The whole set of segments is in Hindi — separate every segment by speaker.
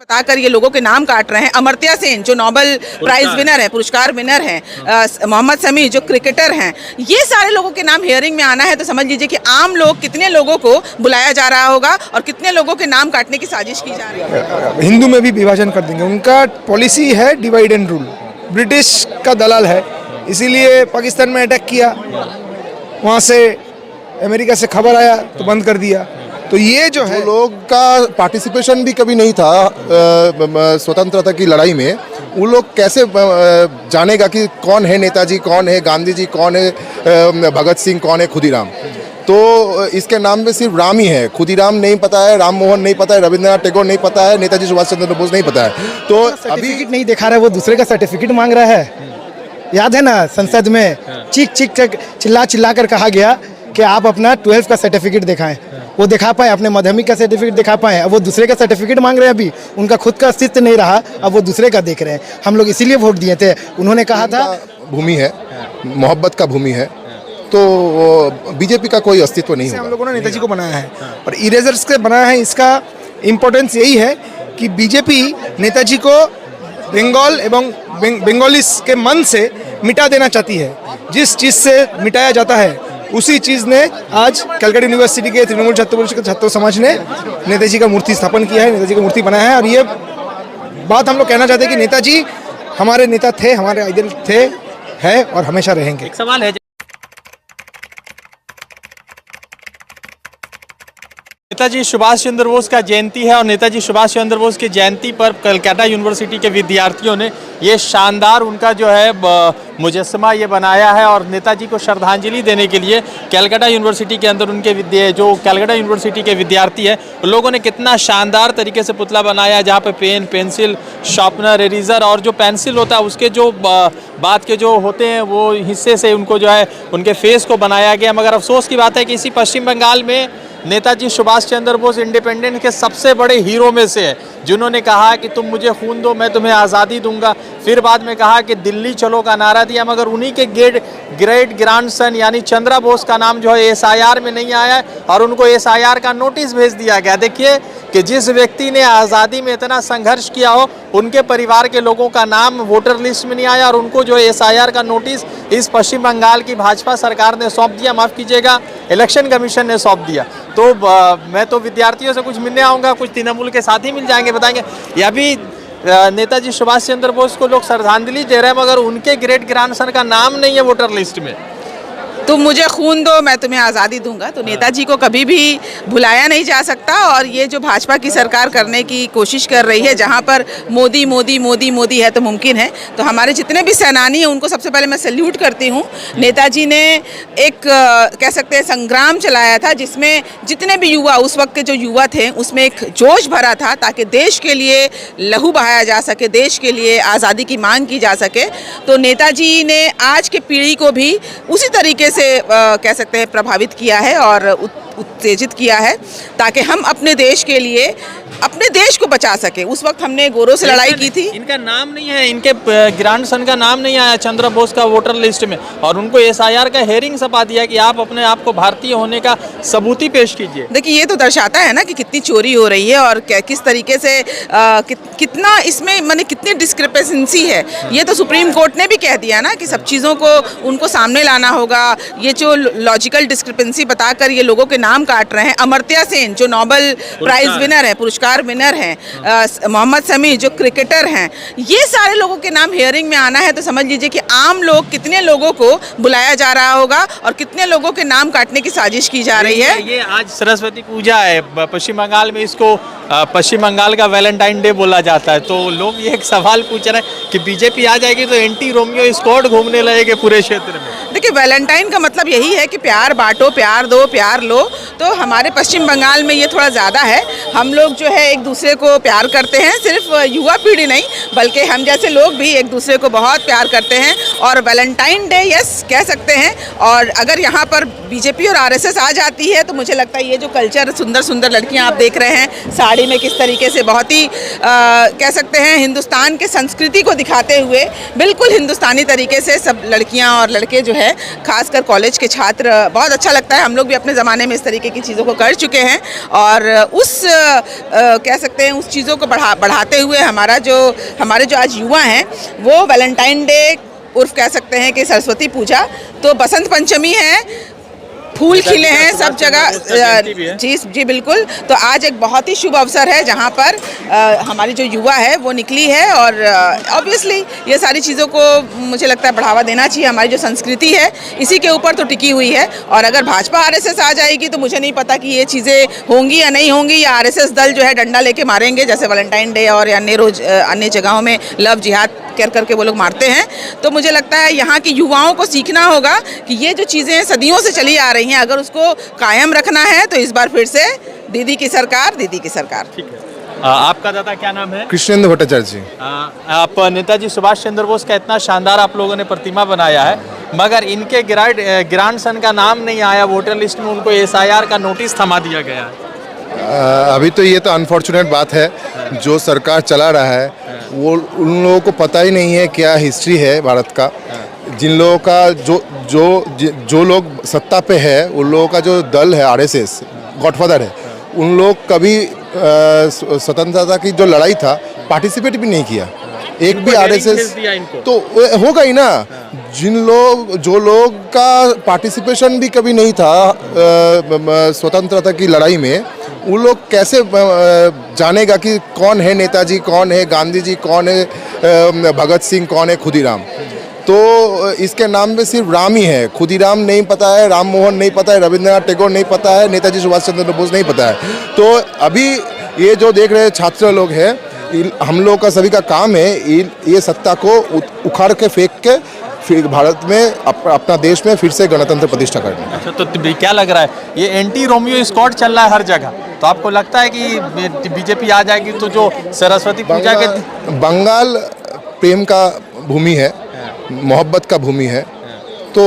Speaker 1: बताकर ये लोगों के नाम काट रहे हैं। अमर्त्य सेन जो नोबेल प्राइज विनर है, पुरस्कार विनर हैं, मोहम्मद शमी जो क्रिकेटर हैं, ये सारे लोगों के नाम हियरिंग में आना है तो समझ लीजिए कि आम लोग कितने लोगों को बुलाया जा रहा होगा और कितने लोगों के नाम काटने की साजिश की जा रही है।
Speaker 2: हिंदू में भी विभाजन कर देंगे, उनका पॉलिसी है डिवाइड एंड रूल। ब्रिटिश का दलाल है, इसीलिए पाकिस्तान में अटैक किया, वहाँ से अमेरिका से खबर आया तो बंद कर दिया। तो ये जो है
Speaker 3: लोग का पार्टिसिपेशन भी कभी नहीं था स्वतंत्रता की लड़ाई में, वो लोग कैसे जानेगा कि कौन है नेताजी, कौन है गांधी जी, कौन है भगत सिंह, कौन है खुदीराम। तो इसके नाम में सिर्फ राम ही है, खुदीराम नहीं पता है, राम मोहन नहीं पता है, रविंद्रनाथ टैगोर नहीं पता है, नेताजी सुभाष चंद्र बोस नहीं पता है। तो
Speaker 2: सर्टिफिकेट नहीं दिखा रहा है, वो दूसरे का सर्टिफिकेट मांग रहा है। याद है ना, संसद में चिल्ला चिल्ला कर कहा गया कि आप अपना 12th का सर्टिफिकेट दिखाएं। वो दिखा पाए, अपने माध्यमिक का सर्टिफिकेट दिखा पाए, अब वो दूसरे का सर्टिफिकेट मांग रहे हैं। अभी उनका खुद का अस्तित्व नहीं रहा, अब वो दूसरे का देख रहे हैं। हम लोग इसीलिए वोट दिए थे। उन्होंने कहा था
Speaker 3: भूमि है, मोहब्बत का भूमि है, तो बीजेपी का कोई अस्तित्व नहीं है।
Speaker 2: हम लोगों ने नेताजी को बनाया है और इरेजर्स के बनाया है। इसका इम्पोर्टेंस यही है कि बीजेपी नेताजी को बंगाल एवं बंगालीस के मन से मिटा देना चाहती है। जिस चीज़ से मिटाया जाता है उसी चीज़ ने आज कलकत्ता यूनिवर्सिटी के तृणमूल छात्र समाज ने नेताजी का मूर्ति स्थापन किया है, नेताजी का मूर्ति बनाया है। और ये बात हम लोग कहना चाहते हैं कि नेताजी हमारे नेता थे, हमारे आइडल थे, है और हमेशा रहेंगे।
Speaker 4: एक सवाल है, नेताजी सुभाष चंद्र बोस का जयंती है और नेताजी सुभाष चंद्र बोस की जयंती पर कलकत्ता यूनिवर्सिटी के विद्यार्थियों ने ये शानदार उनका जो है मुजस्समा ये बनाया है और नेताजी को श्रद्धांजलि देने के लिए कलकत्ता यूनिवर्सिटी के अंदर उनके जो कलकत्ता यूनिवर्सिटी के विद्यार्थी हैं उन लोगों ने कितना शानदार तरीके से पुतला बनाया है, जहाँ पे पेन, पेंसिल, शार्पनर, इरेजर और जो पेंसिल होता है उसके जो बात के जो होते हैं वो हिस्से से उनको जो है उनके फेस को बनाया गया। मगर अफसोस की बात है कि इसी पश्चिम बंगाल में नेताजी सुभाष चंद्र बोस इंडिपेंडेंस के सबसे बड़े हीरो में से है, जिन्होंने कहा कि तुम मुझे खून दो मैं तुम्हें आज़ादी दूंगा। फिर बाद में कहा कि दिल्ली चलो का नारा दिया, मगर उन्हीं के ग्रेट ग्रैंडसन यानी चंद्रा बोस का नाम जो है SIR में नहीं आया है और उनको SIR का नोटिस भेज दिया गया। देखिए कि जिस व्यक्ति ने आज़ादी में इतना संघर्ष किया हो उनके परिवार के लोगों का नाम वोटर लिस्ट में नहीं आया और उनको जो SIR का नोटिस इस पश्चिम बंगाल की भाजपा सरकार ने सौंप दिया, माफ़ कीजिएगा इलेक्शन कमीशन ने सौंप दिया। तो मैं तो विद्यार्थियों से कुछ मिलने आऊँगा, कुछ तृणमूल के साथी मिल जाएंगे, बताएंगे या भी नेताजी सुभाष चंद्र बोस को लोग श्रद्धांजलि दे रहे हैं मगर उनके ग्रेट ग्रैंडसन का नाम नहीं है वोटर लिस्ट में।
Speaker 1: तुम मुझे खून दो मैं तुम्हें आज़ादी दूंगा, तो नेताजी को कभी भी भुलाया नहीं जा सकता। और ये जो भाजपा की सरकार करने की कोशिश कर रही है, जहाँ पर मोदी मोदी मोदी मोदी है तो मुमकिन है, तो हमारे जितने भी सेनानी हैं उनको सबसे पहले मैं सैल्यूट करती हूँ। नेताजी ने एक कह सकते हैं संग्राम चलाया था जिसमें जितने भी युवा, उस वक्त के जो युवा थे उसमें एक जोश भरा था ताकि देश के लिए लहू बहाया जा सके, देश के लिए आज़ादी की मांग की जा सके। तो नेताजी ने आज के पीढ़ी को भी उसी तरीके से कह सकते हैं प्रभावित किया है और उत्तेजित किया है ताकि हम अपने देश के लिए, अपने देश को बचा सके। उस वक्त हमने गोरों से लड़ाई की थी।
Speaker 4: इनका नाम नहीं है, इनके ग्रैंडसन का नाम नहीं आया चंद्र बोस का वोटर लिस्ट में और उनको SIR का हेयरिंग सपा दिया कि आप अपने आप को भारतीय होने का सबूत ही पेश कीजिए।
Speaker 1: देखिए ये तो दर्शाता है ना कि कितनी चोरी हो रही है और किस तरीके से कितना इसमें माने कितनी डिस्क्रिपेंसी है। ये तो सुप्रीम कोर्ट ने भी कह दिया ना कि सब चीज़ों को उनको सामने लाना होगा। ये जो लॉजिकल डिस्क्रिपेंसी बताकर ये लोगों के नाम काट रहे हैं। अमर्त्य सेन जो नोबेल प्राइज विनर है, पुरस्कार विनर हैं, मोहम्मद शमी जो क्रिकेटर हैं, ये सारे लोगों के नाम हियरिंग में आना है तो समझ लीजिए कि आम लोग कितने लोगों को बुलाया जा रहा होगा और कितने लोगों के नाम काटने की साजिश की जा रही है।
Speaker 4: ये आज सरस्वती पूजा है पश्चिम बंगाल में, इसको पश्चिम बंगाल का वैलेंटाइन डे बोला जाता है। तो लोग ये एक सवाल पूछ रहे हैं कि बीजेपी आ जाएगी तो एंटी रोमियो स्क्वाड घूमने लगेगी पूरे क्षेत्र में।
Speaker 1: देखिए वैलेंटाइन का मतलब यही है कि प्यार बांटो, प्यार दो, प्यार लो। तो हमारे पश्चिम बंगाल में ये थोड़ा ज़्यादा है। हम लोग जो है एक दूसरे को प्यार करते हैं, सिर्फ युवा पीढ़ी नहीं बल्कि हम जैसे लोग भी एक दूसरे को बहुत प्यार करते हैं और वैलेंटाइन डे यस कह सकते हैं। और अगर यहाँ पर बीजेपी और आरएसएस आ जाती है तो मुझे लगता है ये जो कल्चर, सुंदर सुंदर लड़कियाँ आप देख रहे हैं साड़ी में किस तरीके से, बहुत ही कह सकते हैं हिंदुस्तान के संस्कृति को दिखाते हुए बिल्कुल हिंदुस्तानी तरीके से सब लड़कियाँ और लड़के जो है, खासकर कॉलेज के छात्र, बहुत अच्छा लगता है। हम लोग भी अपने ज़माने में इस तरीके की चीज़ों को कर चुके हैं और उस कह सकते हैं उस चीज़ों को बढ़ाते हुए हमारे जो आज युवा हैं वो वैलेंटाइन डे उर्फ कह सकते हैं कि सरस्वती पूजा, तो बसंत पंचमी है, फूल खिले हैं सब जगह। जी बिल्कुल। तो आज एक बहुत ही शुभ अवसर है जहां पर हमारी जो युवा है वो निकली है और ऑब्वियसली ये सारी चीज़ों को मुझे लगता है बढ़ावा देना चाहिए। हमारी जो संस्कृति है इसी के ऊपर तो टिकी हुई है और अगर भाजपा आरएसएस आ जाएगी तो मुझे नहीं पता कि ये चीज़ें होंगी या नहीं होंगी, या आरएसएस दल जो है डंडा लेके मारेंगे जैसे वैलेंटाइन डे और अन्य जगहों में लव जिहाद करके वो लोग मारते हैं। तो मुझे लगता है यहाँ की युवाओं को सीखना होगा कि ये जो चीज़ें सदियों से चली आ रही हैं, अगर उसको कायम रखना है तो इस बार फिर से दीदी की सरकार, दीदी की सरकार। ठीक है।
Speaker 4: आपका दादा क्या नाम है?
Speaker 3: कृष्णेंद्र भट्टाचार्य जी।
Speaker 4: आप नेताजी सुभाष चंद्र बोस का इतना शानदार आप लोगों ने प्रतिमा बनाया है, मगर इनके ग्रैंडसन का नाम नहीं आया वोटर लिस्ट में, उनको एसआईआर का नोटिस थमा दिया गया है।
Speaker 3: अभी तो ये तो अनफॉर्चुनेट बात है, जो सरकार चला रहा है वो उन लोगों को पता ही नहीं है क्या हिस्ट्री है भारत का। जिन लोगों का जो लोग सत्ता पे है उन लोगों का जो दल है आरएसएस गॉडफादर है, उन लोग कभी स्वतंत्रता की जो लड़ाई था पार्टिसिपेट भी नहीं किया, एक भी आरएसएस तो होगा ही ना। जो लोग का पार्टिसिपेशन भी कभी नहीं था स्वतंत्रता की लड़ाई में, वो लोग कैसे जानेगा कि कौन है नेताजी, कौन है गांधी जी, कौन है भगत सिंह, कौन है खुदीराम। तो इसके नाम में सिर्फ राम ही है, खुदीराम नहीं पता है, राम मोहन नहीं पता है, रविंद्रनाथ टैगोर नहीं पता है, नेताजी सुभाष चंद्र बोस नहीं पता है। तो अभी ये जो देख रहे छात्र लोग हैं, हम लोग का सभी का काम है ये सत्ता को उखाड़ के फेंक के फिर भारत में अपना देश में फिर से गणतंत्र प्रतिष्ठा करना।
Speaker 4: अच्छा, तो क्या लग रहा है ये एंटी रोमियो स्क्वाड चल रहा है हर जगह, तो आपको लगता है कि बीजेपी आ जाएगी तो जो सरस्वती पूजा के
Speaker 3: बंगाल प्रेम का भूमि है, मोहब्बत का भूमि है, तो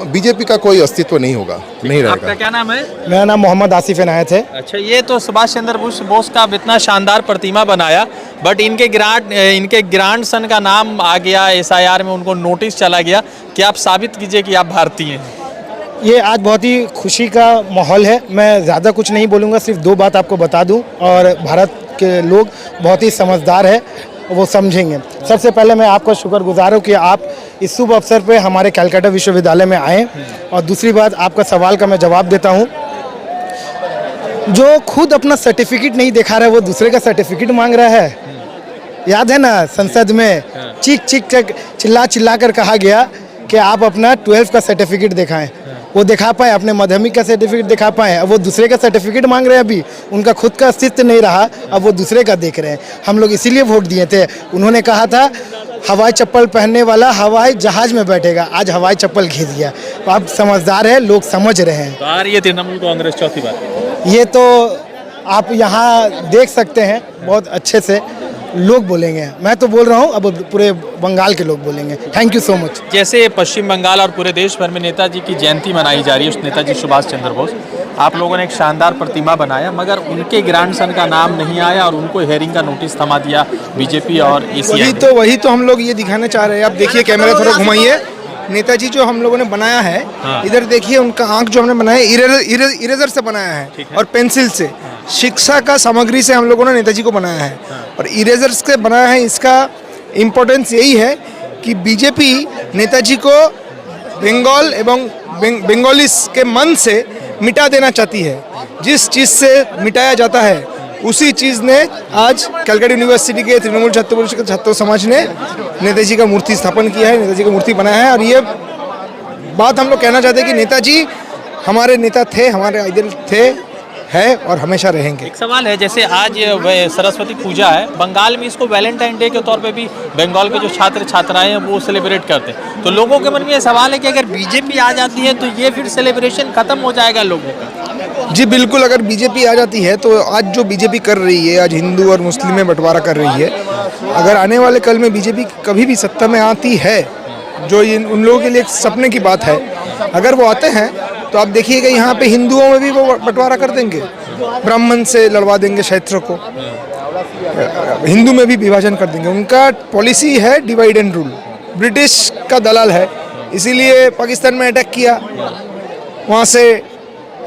Speaker 3: बीजेपी का कोई अस्तित्व नहीं होगा, नहीं रहेगा।
Speaker 4: आपका क्या नाम है?
Speaker 2: मेरा नाम मोहम्मद आसिफ इनायत है।
Speaker 4: अच्छा, ये तो सुभाष चंद्र बोस का इतना शानदार प्रतिमा बनाया, बट इनके ग्रैंड सन का नाम आ गया एसआईआर में, उनको नोटिस चला गया कि आप साबित कीजिए कि आप भारतीय हैं।
Speaker 5: ये आज बहुत ही खुशी का माहौल है। मैं ज़्यादा कुछ नहीं बोलूँगा, सिर्फ दो बात आपको बता दूँ, और भारत के लोग बहुत ही समझदार है, वो समझेंगे। सबसे पहले मैं आपका शुक्रगुजार हूँ कि आप इस शुभ अवसर पे हमारे कलकत्ता विश्वविद्यालय में आए, और दूसरी बात आपका सवाल का मैं जवाब देता हूँ। जो खुद अपना सर्टिफिकेट नहीं दिखा रहा है वो दूसरे का सर्टिफिकेट मांग रहा है। याद है ना, संसद में चिल्ला चिल्ला कर कहा गया कि आप अपना 12th का सर्टिफिकेट दिखाएं, वो दिखा पाए, अपने माध्यमिक का सर्टिफिकेट दिखा पाए। अब वो दूसरे का सर्टिफिकेट मांग रहे हैं, अभी उनका खुद का अस्तित्व नहीं रहा, अब वो दूसरे का देख रहे हैं। हम लोग इसीलिए वोट दिए थे। उन्होंने कहा था हवाई चप्पल पहनने वाला हवाई जहाज में बैठेगा, आज हवाई चप्पल घिस दिया। तो आप समझदार है, लोग समझ रहे हैं।
Speaker 4: तो आ रही है तृणमूल कांग्रेस चौथी बार,
Speaker 5: ये तो आप यहाँ देख सकते हैं, बहुत अच्छे से लोग बोलेंगे। मैं तो बोल रहा हूँ, अब पूरे बंगाल के लोग बोलेंगे। Thank you so much.
Speaker 4: जैसे पश्चिम बंगाल और पूरे देश भर में नेताजी की जयंती मनाई जा रही है, उस नेताजी सुभाष चंद्र बोस, आप लोगों ने एक शानदार प्रतिमा बनाया, मगर उनके ग्रैंडसन का नाम नहीं आया और उनको हेयरिंग का नोटिस थमा दिया बीजेपी और एसीआई।
Speaker 2: वही तो हम लोग ये दिखाना चाह रहे हैं। आप देखिए, कैमरा थोड़ा घुमाइए। नेताजी जो हम लोगों ने बनाया है, इधर देखिए, उनका आंख जो हमने बनाया है इरेजर से बनाया है और पेंसिल से, शिक्षा का सामग्री से हम लोगों ने नेताजी को बनाया है और इरेजर से बनाया है। इसका इम्पोर्टेंस यही है कि बीजेपी नेताजी को बंगाल एवं बंगालीस के मन से मिटा देना चाहती है। जिस चीज़ से मिटाया जाता है उसी चीज़ ने आज कलकत्ता यूनिवर्सिटी के तृणमूल छात्र समाज ने नेताजी का मूर्ति स्थापन किया है, नेताजी का मूर्ति बनाया है। और ये बात हम लोग कहना चाहते हैं कि नेताजी हमारे नेता थे, हमारे आइडल थे, है और हमेशा रहेंगे।
Speaker 4: एक सवाल है, जैसे आज सरस्वती पूजा है, बंगाल में इसको वैलेंटाइन डे के तौर पे भी बंगाल के जो छात्र छात्राएं हैं वो सेलिब्रेट करते हैं, तो लोगों के मन में ये सवाल है कि अगर बीजेपी आ जाती है तो ये फिर सेलिब्रेशन खत्म हो जाएगा लोगों का।
Speaker 2: जी बिल्कुल, अगर बीजेपी आ जाती है तो आज जो बीजेपी कर रही है, आज हिंदू और मुस्लिम में बंटवारा कर रही है, अगर आने वाले कल में बीजेपी कभी भी सत्ता में आती है, जो उन लोगों के लिए एक सपने की बात है। अगर वो आते हैं तो आप देखिएगा यहाँ पे हिंदुओं में भी वो बंटवारा कर देंगे, ब्राह्मण से लड़वा देंगे क्षेत्र को, हिंदू में भी विभाजन कर देंगे। उनका पॉलिसी है डिवाइड एंड रूल, ब्रिटिश का दलाल है, इसीलिए पाकिस्तान में अटैक किया, वहाँ से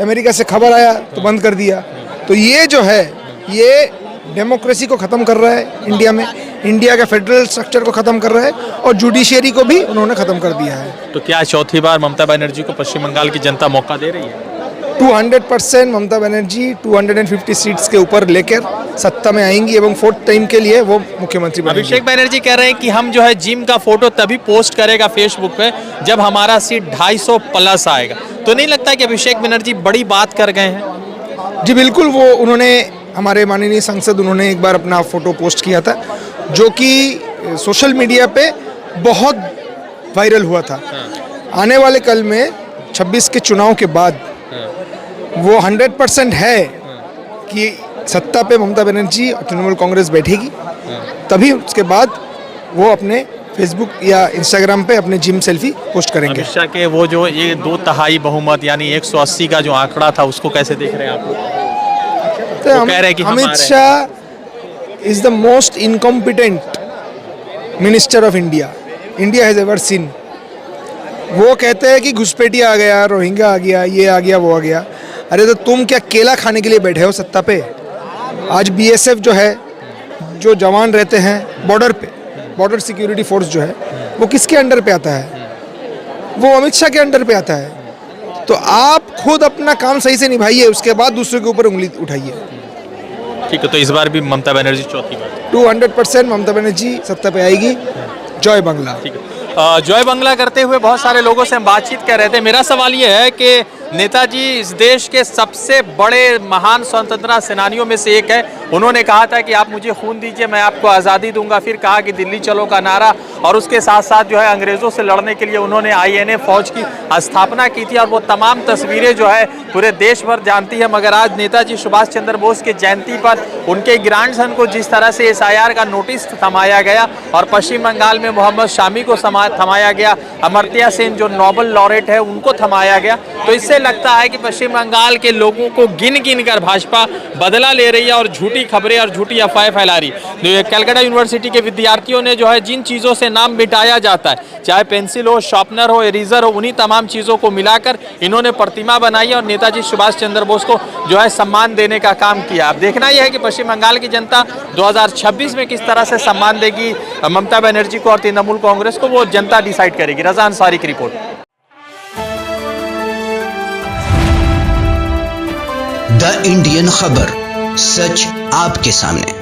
Speaker 2: अमेरिका से खबर आया तो बंद कर दिया। तो ये जो है ये डेमोक्रेसी को ख़त्म कर रहा है इंडिया में, इंडिया के फेडरल स्ट्रक्चर को ख़त्म कर रहा है और जुडिशियरी को भी उन्होंने ख़त्म कर दिया है।
Speaker 4: तो क्या चौथी बार ममता बनर्जी को पश्चिम बंगाल की जनता मौका दे रही है?
Speaker 2: 200% ममता बनर्जी 250 सीट्स के ऊपर लेकर सत्ता में आएंगी एवं 4th टाइम के लिए वो मुख्यमंत्री बनेंगी।
Speaker 4: अभिषेक बनर्जी कह रहे हैं कि हम जो है जिम का फोटो तभी पोस्ट करेगा फेसबुक पे जब हमारा सीट 250 प्लस आएगा। तो नहीं लगता कि अभिषेक बनर्जी बड़ी बात कर गए हैं?
Speaker 2: जी बिल्कुल, वो उन्होंने हमारे माननीय सांसद उन्होंने एक बार अपना फोटो पोस्ट किया था जो कि सोशल मीडिया पे बहुत वायरल हुआ था। आने वाले कल में 26 के चुनाव के बाद वो 100% है कि सत्ता पे ममता बनर्जी और तृणमूल कांग्रेस बैठेगी, तभी उसके बाद वो अपने फेसबुक या इंस्टाग्राम पे अपने जिम सेल्फी पोस्ट करेंगे।
Speaker 4: अमित शाह के वो जो ये 2/3 बहुमत यानी 180 का जो आंकड़ा था उसको कैसे देख रहे हैं आप लोग? वो कह रहे हैं कि
Speaker 2: Amit Shah is the most incompetent minister of India India has ever seen. वो कहते हैं कि घुसपैठिया आ गया, रोहिंग्या आ गया, ये आ गया, वो आ गया। अरे तो तुम क्या केला खाने के लिए बैठे हो सत्ता पे? आज बीएसएफ जो है, जो जवान रहते हैं बॉर्डर पे, बॉर्डर सिक्योरिटी फोर्स जो है वो किसके अंडर पे आता है? वो अमित शाह के अंडर पे आता है। तो आप खुद अपना काम सही से निभाइए, उसके बाद दूसरे के ऊपर उंगली उठाइए।
Speaker 4: ठीक है, तो इस बार भी ममता बनर्जी चौथी बार
Speaker 2: 200% ममता बनर्जी सत्ता पे आएगी। जय बांग्ला।
Speaker 4: ठीक है। जय बांग्ला करते हुए बहुत सारे लोगों से हम बातचीत कर रहे थे। मेरा सवाल ये है कि नेताजी इस देश के सबसे बड़े महान स्वतंत्रता सेनानियों में से एक है। उन्होंने कहा था कि आप मुझे खून दीजिए, मैं आपको आज़ादी दूंगा। फिर कहा कि दिल्ली चलो का नारा, और उसके साथ साथ जो है अंग्रेज़ों से लड़ने के लिए उन्होंने INA फौज की स्थापना की थी। और वो तमाम तस्वीरें जो है पूरे देश भर जानती है। मगर आज नेताजी सुभाष चंद्र बोस की जयंती पर उनके ग्रैंडसन को जिस तरह से SIR का नोटिस थमाया गया और पश्चिम बंगाल में मोहम्मद शामी को थमाया गया, अमर्त्य सेन जो नोबेल लॉरेट है उनको थमाया गया, तो इससे लगता है कि पश्चिम बंगाल के लोगों को गिन गिन कर भाजपा बदला ले रही है और झूठी खबरें और झूठी अफवाहें फैला रही है। कलकत्ता यूनिवर्सिटी के विद्यार्थियों ने जो है जिन चीज़ों से नाम मिटाया जाता है, चाहे पेंसिल हो, शार्पनर हो, इरेजर हो, उन्हीं तमाम चीज़ों को मिलाकर इन्होंने प्रतिमा बनाई और नेताजी सुभाष चंद्र बोस को जो है सम्मान देने का काम किया। अब देखना यह है कि पश्चिम बंगाल की जनता 2026 में किस तरह से सम्मान देगी ममता बनर्जी को और तृणमूल कांग्रेस को, वो जनता डिसाइड करेगी। रज़ा अंसारी की रिपोर्ट।
Speaker 6: द इंडियन खबर, सच आपके सामने।